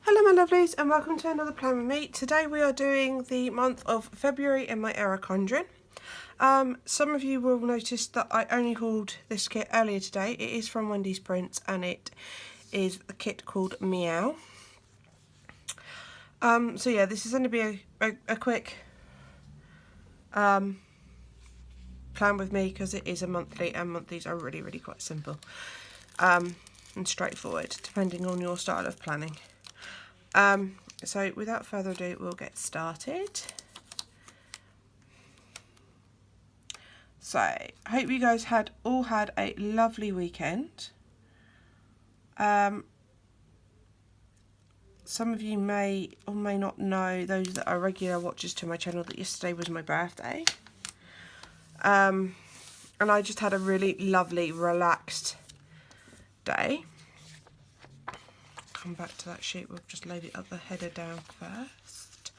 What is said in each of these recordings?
Hello my lovelies and welcome to another plan with me. Today we are doing the month of February in my Erin Condren. Some of you will notice that I only hauled this kit earlier today. It is from WendyPrints and it is the kit called Meow. So yeah, this is going to be a quick plan with me because it is a monthly and monthlies are really quite simple and straightforward depending on your style of planning. So without further ado, we'll get started. So I hope you guys all had a lovely weekend. Some of you may or may not know, those that are regular watchers to my channel, that yesterday was my birthday. And I just had a really lovely, relaxed day. Come back to that sheet. We'll just lay the other header down first.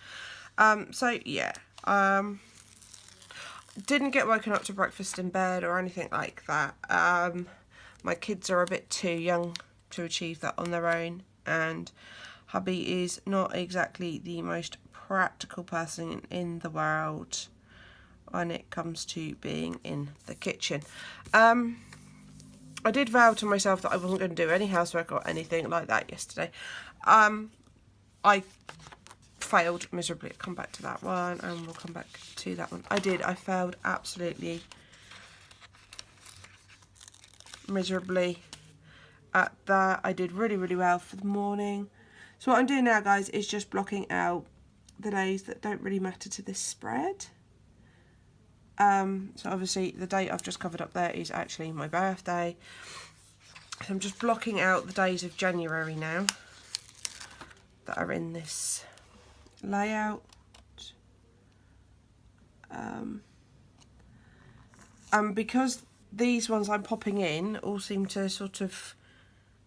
So yeah, didn't get woken up to breakfast in bed or anything like that. My kids are a bit too young to achieve that on their own, and hubby is not exactly the most practical person in the world when it comes to being in the kitchen. I did vow to myself that I wasn't going to do any housework or anything like that yesterday. I failed miserably. I'll come back to that one and we'll come back to that one. I failed absolutely miserably at that. I did really well for the morning. So what I'm doing now, guys, is just blocking out the days that don't really matter to this spread. So obviously the date I've just covered up there is actually my birthday. So I'm just blocking out the days of January now that are in this layout. And because these ones I'm popping in all seem to sort of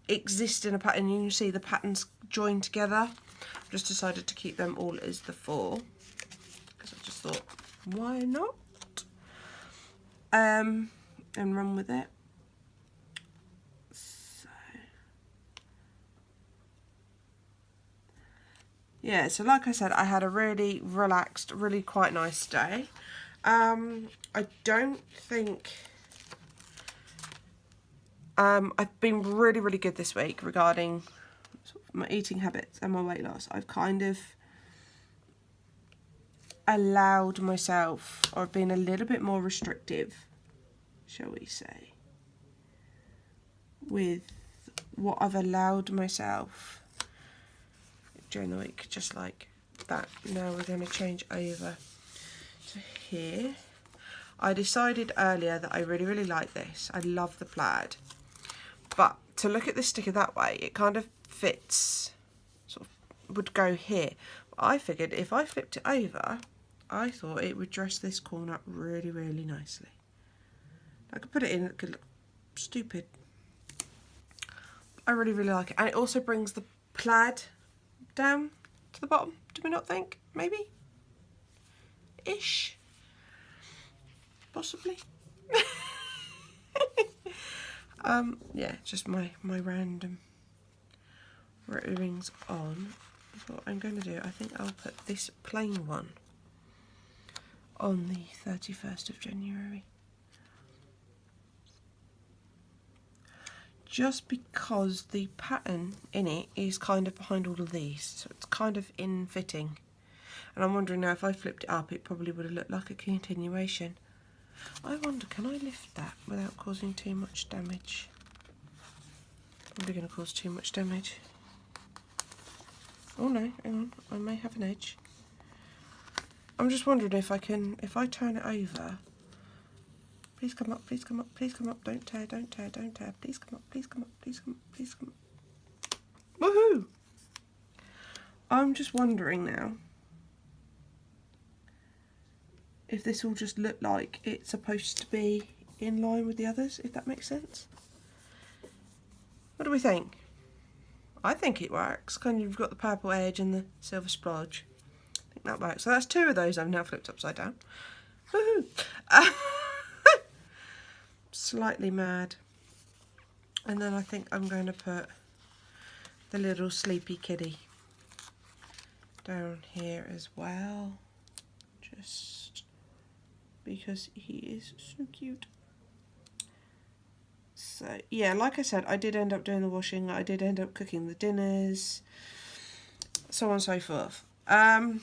exist in a pattern, you can see the patterns joined together. I've just decided to keep them all as the 4 because I just thought, why not? And run with it. So yeah, so like I said, I had a really relaxed, really quite nice day. I don't think I've been really good this week regarding sort of my eating habits and my weight loss. I've kind of allowed myself, or been a little bit more restrictive, shall we say, with what I've allowed myself during the week, just like that. Now we're going to change over to here. I decided earlier that I really like this. I love the plaid, but to look at this sticker that way, it kind of fits, sort of would go here. I figured if I flipped it over, I thought it would dress this corner really nicely. I could put it in, it could look stupid. I really like it. And it also brings the plaid down to the bottom, do we not think? Maybe? Ish? Possibly? Yeah, just my random earrings on. What I'm going to do, I think I'll put this plain one on the 31st of January. Just because the pattern in it is kind of behind all of these, so it's kind of in fitting. And I'm wondering now, if I flipped it up, it probably would have looked like a continuation. I wonder, can I lift that without causing too much damage? Probably going to cause too much damage. Oh no, hang on, I may have an edge. I'm just wondering if I can, if I turn it over. Please come up, please come up, please come up, don't tear, don't tear, don't tear, please come up, please come up, please come up, please come up. Woohoo! I'm just wondering now if this will just look like it's supposed to be in line with the others, if that makes sense. What do we think? I think it works. Kind of, you've got the purple edge and the silver splodge. I think that works. So that's 2 of those I've now flipped upside down. Woohoo! Slightly mad. And then I think I'm going to put the little sleepy kitty down here as well, just because he is so cute. So yeah, like I said, I did end up doing the washing, I did end up cooking the dinners, so on and so forth. I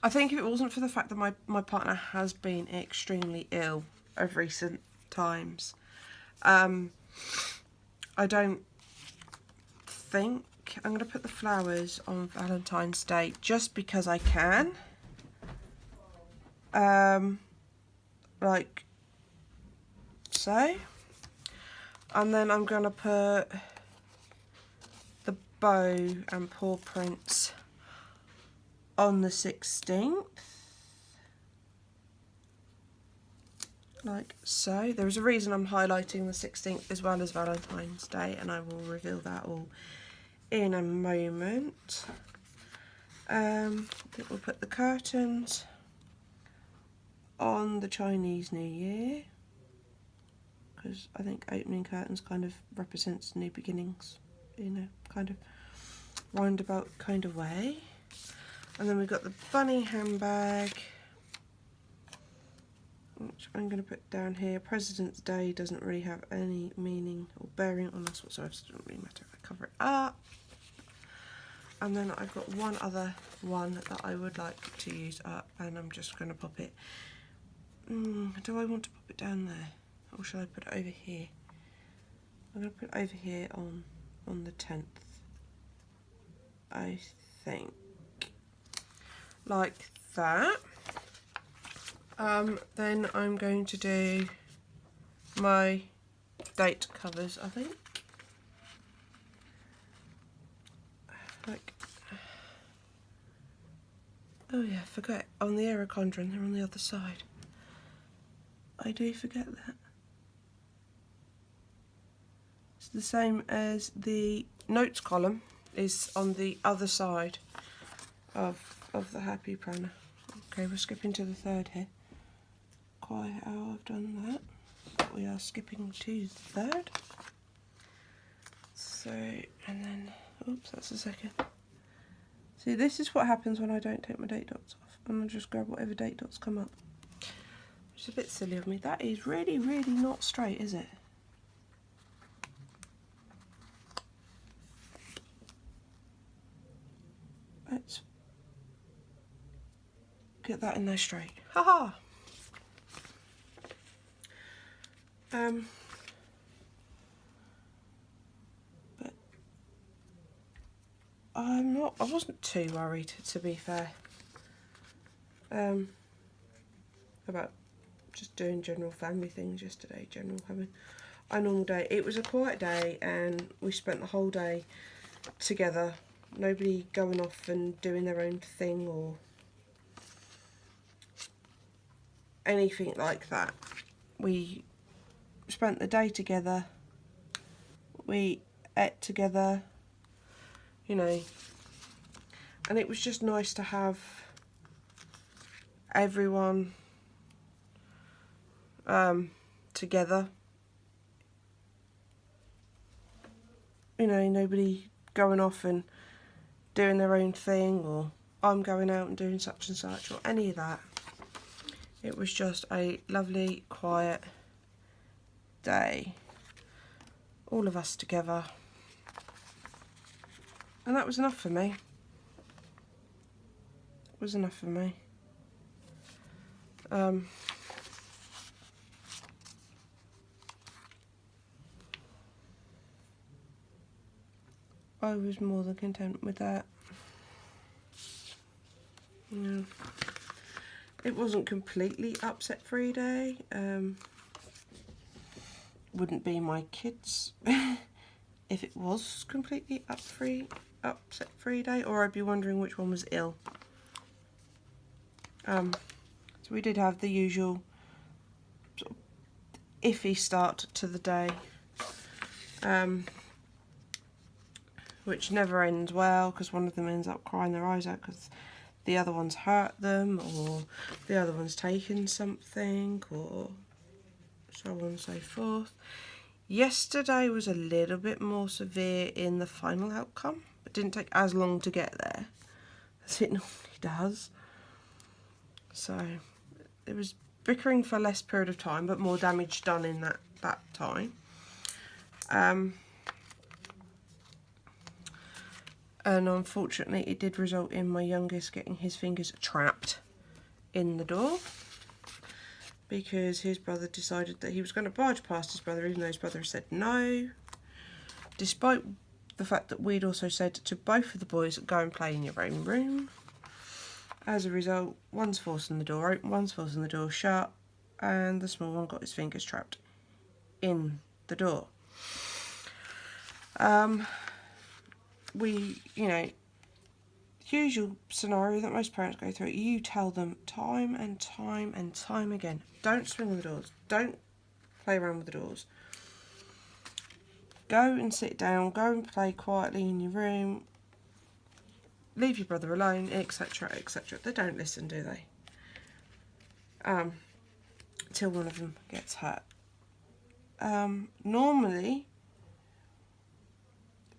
think if it wasn't for the fact that my partner has been extremely ill of recent times, I don't think I'm going to put the flowers on Valentine's Day just because I can. Like so. And then I'm going to put the bow and paw prints on the 16th. Like so. There is a reason I'm highlighting the 16th as well as Valentine's Day, and I will reveal that all in a moment. I think we'll put the curtains on the Chinese New Year, because I think opening curtains kind of represents new beginnings, you know, kind of roundabout kind of way. And then we've got the bunny handbag, which I'm going to put down here. President's Day doesn't really have any meaning or bearing on us whatsoever, so it doesn't really matter if I cover it up. And then I've got one other one that I would like to use up, and I'm just going to pop it. Do I want to pop it down there, or shall I put it over here? I'm going to put it over here on the 10th, I think, like that. Then I'm going to do my date covers, I think. Like, oh yeah, forget, on the Erin Condren, they're on the other side. I do forget that. It's the same as the notes column is on the other side of the Happy Planner. Okay, we're skipping to the 3rd here. Quite how I've done that. But we are skipping to the 3rd. So, and then, oops, that's the 2nd. See, this is what happens when I don't take my date dots off, and I just grab whatever date dots come up. Which is a bit silly of me. That is really, really not straight, is it? Let's get that in there straight. Haha! But I wasn't too worried, to be fair, about just doing general family things yesterday, having a normal day. It was a quiet day, and we spent the whole day together, nobody going off and doing their own thing or anything like that. We spent the day together, we ate together, you know, and it was just nice to have everyone together, you know, nobody going off and doing their own thing, or I'm going out and doing such and such, or any of that. It was just a lovely, quiet day, all of us together, and that was enough for me. It was enough for me. I was more than content with that. Yeah. It wasn't completely upset-free day. Wouldn't be my kids if it was completely upset-free day, or I'd be wondering which one was ill. So we did have the usual sort of iffy start to the day, which never ends well, because one of them ends up crying their eyes out because the other one's hurt them, or the other one's taken something, or so on and so forth. Yesterday was a little bit more severe in the final outcome, It didn't take as long to get there as it normally does. So it was bickering for less period of time, but more damage done in that time. And unfortunately it did result in my youngest getting his fingers trapped in the door, because his brother decided that he was going to barge past his brother, even though his brother said no, despite the fact that we'd also said to both of the boys, go and play in your own room. As a result, one's forcing the door open, one's forcing the door shut, and the small one got his fingers trapped in the door. We, you know, usual scenario that most parents go through, you tell them time and time and time again, don't swing on the doors, don't play around with the doors, go and sit down, go and play quietly in your room, leave your brother alone, etc, etc. They don't listen, do they? Till one of them gets hurt. Normally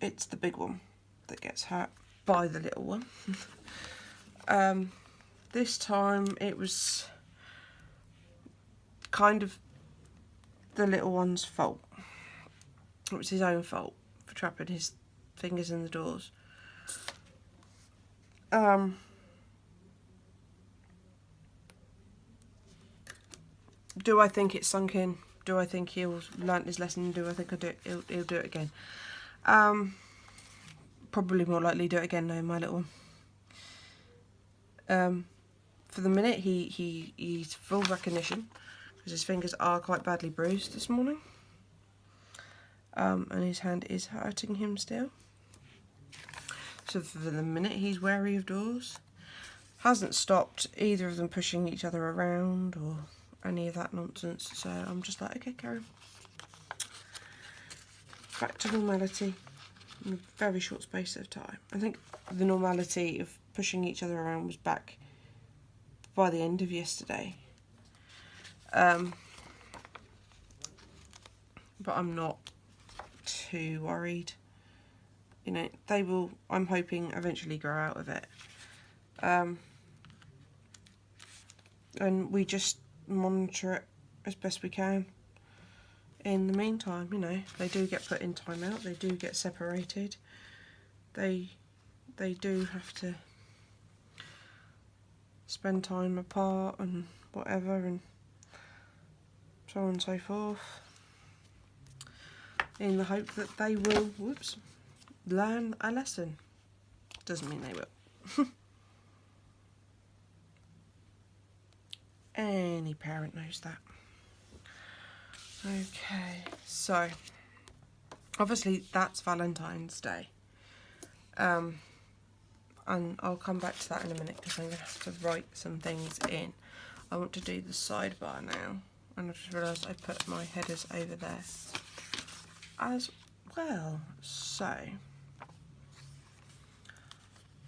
it's the big one that gets hurt by the little one. This time it was kind of the little one's fault. It was his own fault for trapping his fingers in the doors. Do I think it's sunk in? Do I think he'll learn his lesson? Do I think he'll do it again? Probably more likely do it again now, my little one. For the minute, he's full recognition, because his fingers are quite badly bruised this morning. And his hand is hurting him still. So for the minute, he's wary of doors. Hasn't stopped either of them pushing each other around or any of that nonsense. So I'm just like, okay, Karen. Back to normality in a very short space of time. I think the normality of pushing each other around was back by the end of yesterday. But I'm not too worried. You know, they will, I'm hoping, eventually grow out of it. And we just monitor it as best we can. In the meantime, you know, they do get put in timeout, they do get separated, they do have to spend time apart and whatever, and so on and so forth, in the hope that they will, learn a lesson. Doesn't mean they will. Any parent knows that. Okay, so obviously that's Valentine's Day, and I'll come back to that in a minute because I'm going to have to write some things in. I want to do the sidebar now, and I just realised I put my headers over there as well. So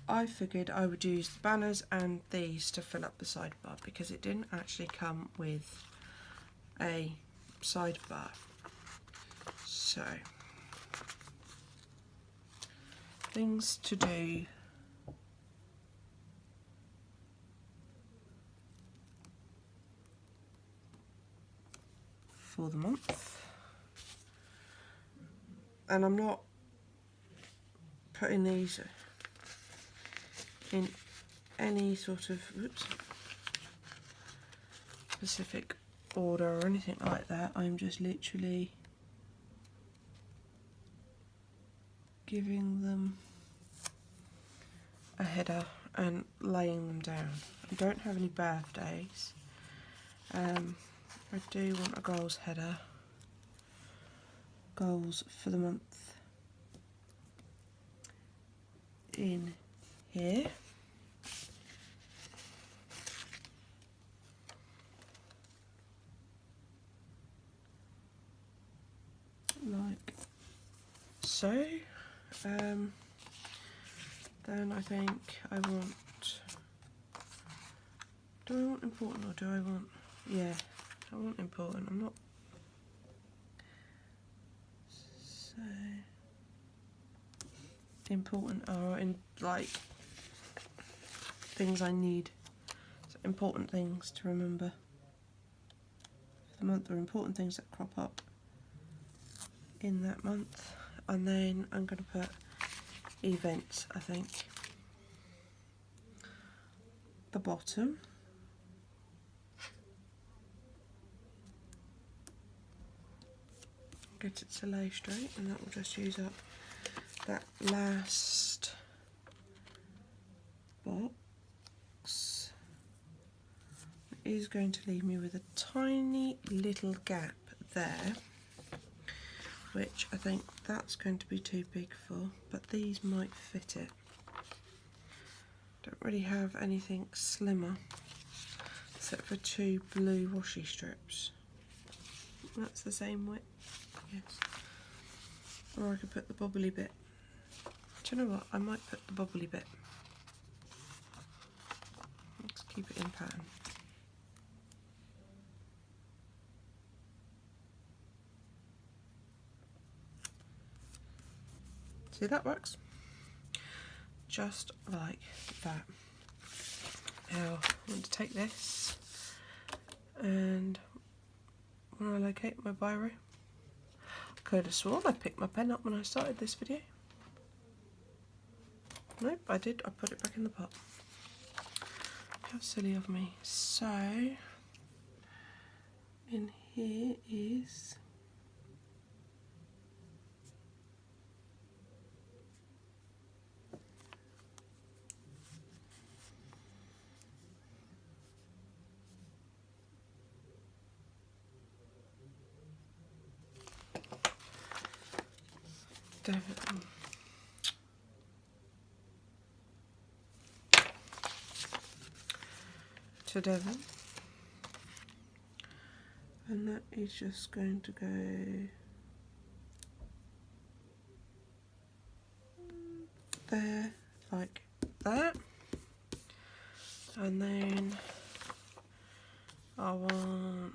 I figured I would use the banners and these to fill up the sidebar, because it didn't actually come with a sidebar. So things to do for the month, and I'm not putting these in any sort of specific order or anything like that. I'm just literally giving them a header and laying them down. I don't have any birthdays. I do want a goals header, goals for the month in here. Like so. Then I think I want, do I want important or do I want, yeah, I want important. I'm not, so important are in like things I need. So important things to remember for the month, or important things that crop up in that month. And then I'm going to put events, I think. The bottom. Get it to lay straight, and that will just use up that last box. It is going to leave me with a tiny little gap there, which I think that's going to be too big for, but these might fit it. Don't really have anything slimmer except for 2 blue washi strips. That's the same width, yes. Or I could put the bobbly bit. Do you know what? I might put the bobbly bit. Let's keep it in pattern. See, that works. Just like that. Now I want to take this, and when I locate my biro, I could have sworn I picked my pen up when I started this video. Nope, I did. I put it back in the pot. How silly of me. So in here is Devon. To Devon. And that is just going to go there like that. And then I want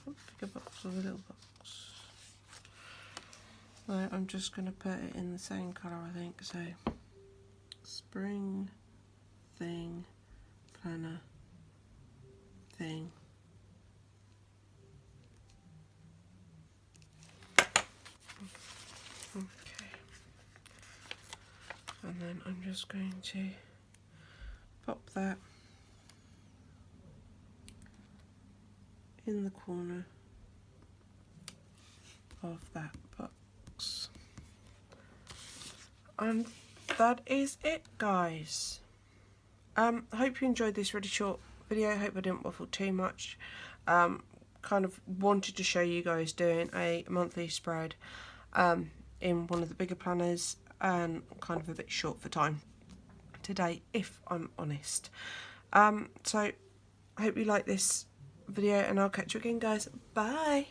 a bigger box or a little box. Right, I'm just going to put it in the same colour, I think. So spring thing, planner thing. Okay. And then I'm just going to pop that in the corner of that box. And that is it, guys. Hope you enjoyed this really short video. Hope I didn't waffle too much. Kind of wanted to show you guys doing a monthly spread in one of the bigger planners, and kind of a bit short for time today, if I'm honest. So hope you like this video, and I'll catch you again, guys. Bye.